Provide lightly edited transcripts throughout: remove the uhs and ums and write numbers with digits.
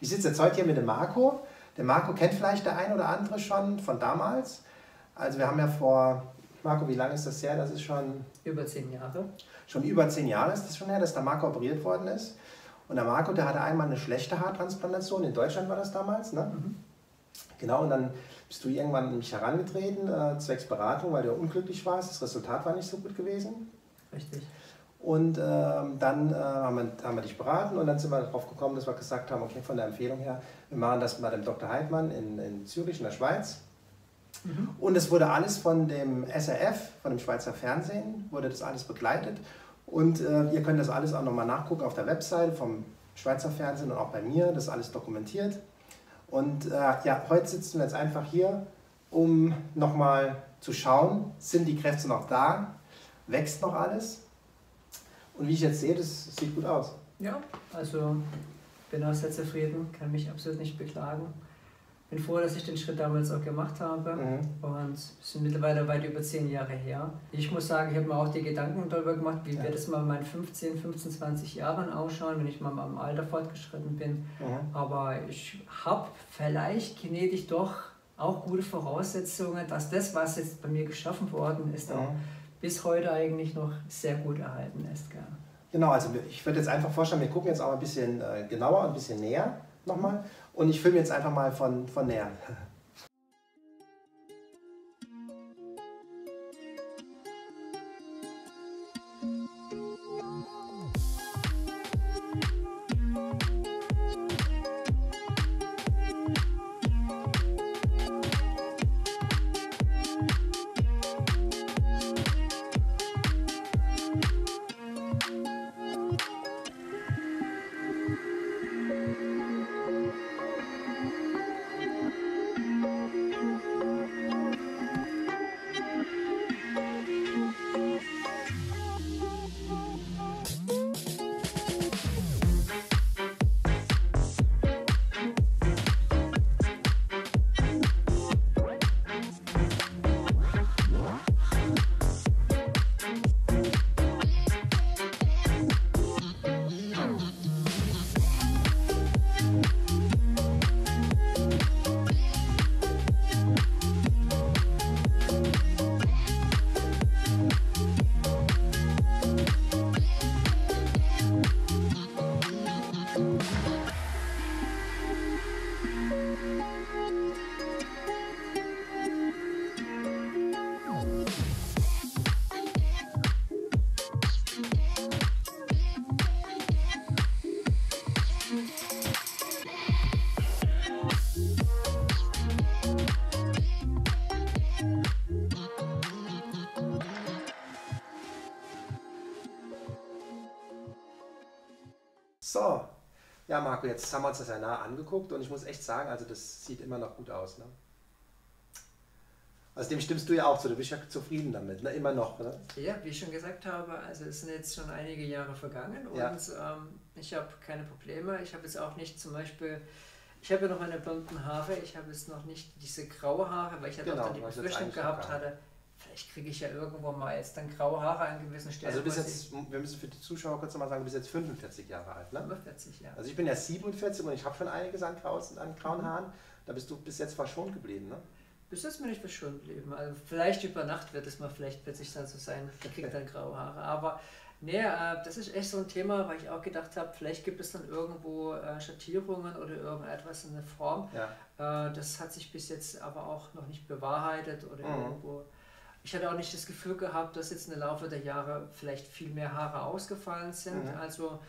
Ich sitze jetzt heute hier mit dem Marco. Der Marco kennt vielleicht der ein oder andere schon von damals. Also wir haben ja Marco, wie lange ist das her? Das ist schon... Über 10 Jahre. Schon über 10 Jahre ist das schon her, dass der Marco operiert worden ist. Und der Marco, der hatte einmal eine schlechte Haartransplantation. In Deutschland war das damals, ne? Mhm. Genau, und dann bist du irgendwann an mich herangetreten, zwecks Beratung, weil du unglücklich warst. Das Resultat war nicht so gut gewesen. Richtig. Und dann haben wir dich beraten und dann sind wir darauf gekommen, dass wir gesagt haben, okay, von der Empfehlung her, wir machen das bei dem Dr. Heidmann in Zürich, in der Schweiz. Mhm. Und es wurde alles von dem SRF, von dem Schweizer Fernsehen, wurde das alles begleitet. Und ihr könnt das alles auch nochmal nachgucken auf der Webseite vom Schweizer Fernsehen und auch bei mir, das ist alles dokumentiert. Und ja, heute sitzen wir jetzt einfach hier, um nochmal zu schauen, sind die Kräfte noch da, wächst noch alles? Und wie ich jetzt sehe, das sieht gut aus. Ja, also bin auch sehr zufrieden, kann mich absolut nicht beklagen. Bin froh, dass ich den Schritt damals auch gemacht habe und es sind mittlerweile weit über 10 Jahre her. Ich muss sagen, ich habe mir auch die Gedanken darüber gemacht, wie wird es mal in meinen 15, 20 Jahren ausschauen, wenn ich mal im Alter fortgeschritten bin. Aber ich habe vielleicht genetisch doch auch gute Voraussetzungen, dass das, was jetzt bei mir geschaffen worden ist, auch bis heute eigentlich noch sehr gut erhalten ist. Gell? Genau, also ich würde jetzt einfach vorstellen, wir gucken jetzt auch ein bisschen genauer, ein bisschen näher nochmal. Und ich filme jetzt einfach mal von näher. So, ja Marco, jetzt haben wir uns das ja nah angeguckt und ich muss echt sagen, also das sieht immer noch gut aus. Ne? Also dem stimmst du ja auch zu, du bist ja zufrieden damit, ne? Immer noch, ne? Ja, wie ich schon gesagt habe, also es sind jetzt schon einige Jahre vergangen und ich habe keine Probleme. Ich habe jetzt auch nicht zum Beispiel, ich habe ja noch meine blonden Haare, ich habe jetzt noch nicht diese graue Haare, weil ich ja doch dann die Befürchtung gehabt hatte, vielleicht kriege ich ja irgendwo mal jetzt dann graue Haare an gewissen Stellen. Also du bist jetzt, wir müssen für die Zuschauer kurz nochmal sagen, du bist jetzt 45 Jahre alt, ne? 45, ja. Also ich bin ja 47 und ich habe schon einiges an grauen Haaren, da bist du bis jetzt verschont geblieben, ne? Bis jetzt bin ich verschont geblieben. Also vielleicht über Nacht wird es mal vielleicht plötzlich dann so sein, da kriegt dann graue Haare. Aber nee, das ist echt so ein Thema, weil ich auch gedacht habe, vielleicht gibt es dann irgendwo Schattierungen oder irgendetwas in der Form. Ja. Das hat sich bis jetzt aber auch noch nicht bewahrheitet oder irgendwo. Ich hatte auch nicht das Gefühl gehabt, dass jetzt im Laufe der Jahre vielleicht viel mehr Haare ausgefallen sind. Also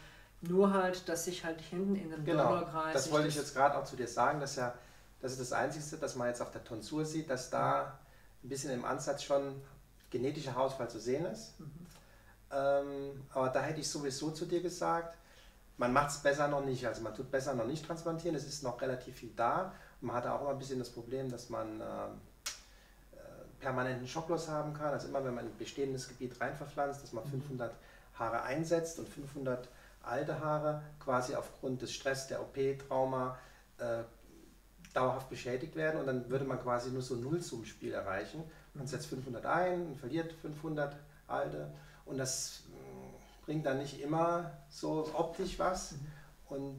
nur halt, dass sich halt hinten in den Donnerkreis... Das wollte ich jetzt gerade auch zu dir sagen, dass ja, das ist das Einzige, das man jetzt auf der Tonsur sieht, dass da ein bisschen im Ansatz schon genetischer Haarausfall zu sehen ist. Aber da hätte ich sowieso zu dir gesagt, man macht es besser noch nicht, also man tut besser noch nicht transplantieren, es ist noch relativ viel da. Und man hatte auch immer ein bisschen das Problem, dass man permanenten Schockloss haben kann, also immer wenn man in ein bestehendes Gebiet rein verpflanzt, dass man 500 Haare einsetzt und 500 alte Haare quasi aufgrund des Stress, der OP-Trauma dauerhaft beschädigt werden und dann würde man quasi nur so ein Nullsummenspiel erreichen. Man setzt 500 ein und verliert 500 alte und das bringt dann nicht immer so optisch was Und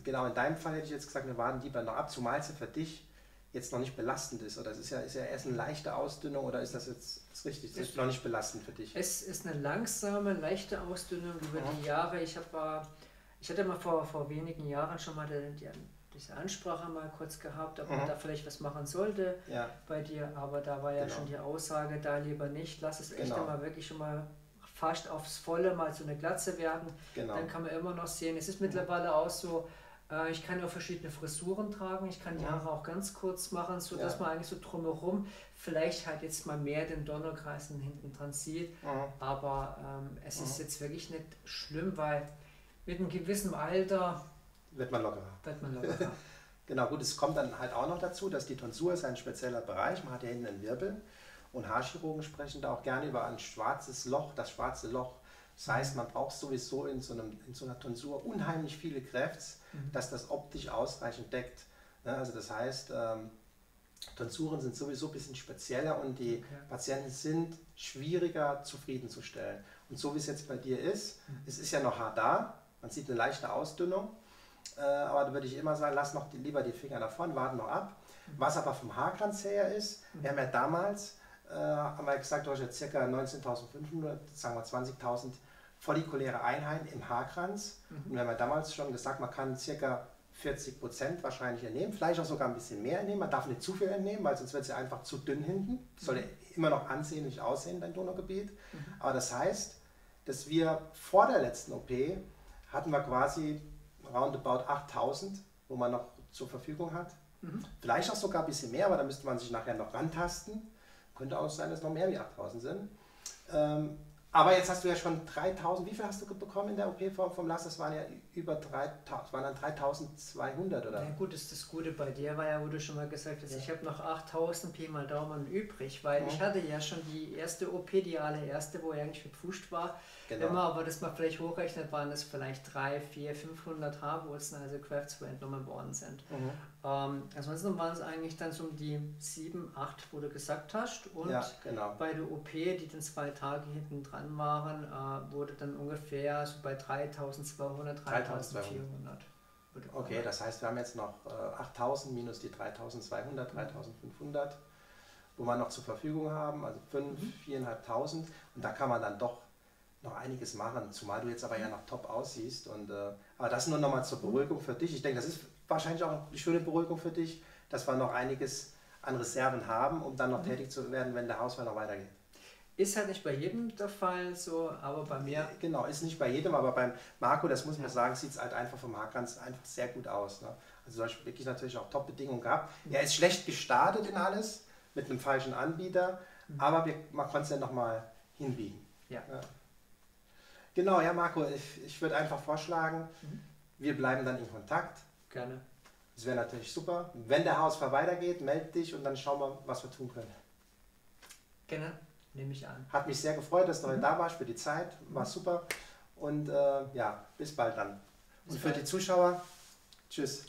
genau in deinem Fall hätte ich jetzt gesagt, wir warten lieber noch ab, zumal es ja für dich jetzt noch nicht belastend ist. Oder es ist ja erst eine leichte Ausdünnung, oder ist das jetzt ist richtig? Das ist noch nicht belastend für dich? Es ist eine langsame, leichte Ausdünnung über die Jahre. Ich hatte mal vor wenigen Jahren schon mal diese Ansprache mal kurz gehabt, ob man da vielleicht was machen sollte bei dir, aber da war ja schon die Aussage, da lieber nicht, lass es echt einmal wirklich schon mal fast aufs Volle mal so eine Glatze werden, dann kann man immer noch sehen, es ist mittlerweile auch so, ich kann auch verschiedene Frisuren tragen, ich kann die Haare auch ganz kurz machen, so dass man eigentlich so drumherum vielleicht halt jetzt mal mehr den Donnerkreis hinten dran sieht, aber es ist jetzt wirklich nicht schlimm, weil mit einem gewissen Alter wird man lockerer. Genau, gut, es kommt dann halt auch noch dazu, dass die Tonsur ist ein spezieller Bereich, man hat ja hinten einen Wirbel und Haarchirurgen sprechen da auch gerne über ein schwarzes Loch, das schwarze Loch. Das heißt, man braucht sowieso in so einer Tonsur unheimlich viele Kräfte, dass das optisch ausreichend deckt. Also das heißt, Tonsuren sind sowieso ein bisschen spezieller und die Patienten sind schwieriger zufriedenzustellen. Und so wie es jetzt bei dir ist, es ist ja noch Haar da, man sieht eine leichte Ausdünnung, aber da würde ich immer sagen, lass noch lieber die Finger davon, warten noch ab. Was aber vom Haarkranz her ist, wir haben ja damals, haben wir gesagt, du hast jetzt ca. 19.500, sagen wir 20.000 follikuläre Einheiten im Haarkranz. Und wir haben ja damals schon gesagt, man kann ca. 40% wahrscheinlich entnehmen, vielleicht auch sogar ein bisschen mehr entnehmen. Man darf nicht zu viel entnehmen, weil sonst wird es ja einfach zu dünn hinten. Soll ja immer noch ansehnlich aussehen, dein Donorgebiet. Aber das heißt, dass wir vor der letzten OP hatten wir quasi roundabout 8.000, wo man noch zur Verfügung hat. Vielleicht auch sogar ein bisschen mehr, aber da müsste man sich nachher noch rantasten. Könnte auch sein, dass noch mehr wie 8.000 sind. Aber jetzt hast du ja schon 3.000, wie viel hast du bekommen in der OP vom Lars? Das waren ja über 3.000, waren dann 3.200 oder? Ja gut, das Gute bei dir war ja, wo du schon mal gesagt hast, ich habe noch 8.000 Pi mal Daumen übrig, weil ich hatte ja schon die erste OP, die allererste, wo ich eigentlich gepfuscht war. Wenn man aber das mal vielleicht hochrechnet, waren es vielleicht 300, 400, 500 Haarwurzeln, also Grafts, wo entnommen worden sind. Ansonsten waren es eigentlich dann so um die 7, 8, wo du gesagt hast. Und bei der OP, die dann 2 Tage hinten dran waren, wurde dann ungefähr so bei 3.200, 3.400. Okay, das heißt, wir haben jetzt noch 8.000 minus die 3.200, 3.500, wo wir noch zur Verfügung haben, also 5.000, 4.500. Und da kann man dann doch noch einiges machen, zumal du jetzt aber ja noch top aussiehst. Und, aber das nur nochmal zur Beruhigung für dich. Ich denke, das ist wahrscheinlich auch eine schöne Beruhigung für dich, dass wir noch einiges an Reserven haben, um dann noch tätig zu werden, wenn der Haarausfall noch weitergeht. Ist halt nicht bei jedem der Fall so, aber bei mir... Genau, ist nicht bei jedem, aber beim Marco, das muss man sagen, sieht es halt einfach vom Haarkranz einfach sehr gut aus. Ne? Also du hast wirklich natürlich auch Top-Bedingungen gehabt. Er ist schlecht gestartet in alles, mit einem falschen Anbieter, aber man konnte es ja nochmal hinbiegen. Ja. Genau, ja Marco, ich würde einfach vorschlagen, wir bleiben dann in Kontakt. Gerne. Das wäre natürlich super. Wenn der Haarausfall weitergeht, melde dich und dann schauen wir, was wir tun können. Gerne, nehme ich an. Hat mich sehr gefreut, dass du heute da warst für die Zeit. War super. Und ja, bis bald dann. Und für die Zuschauer, tschüss.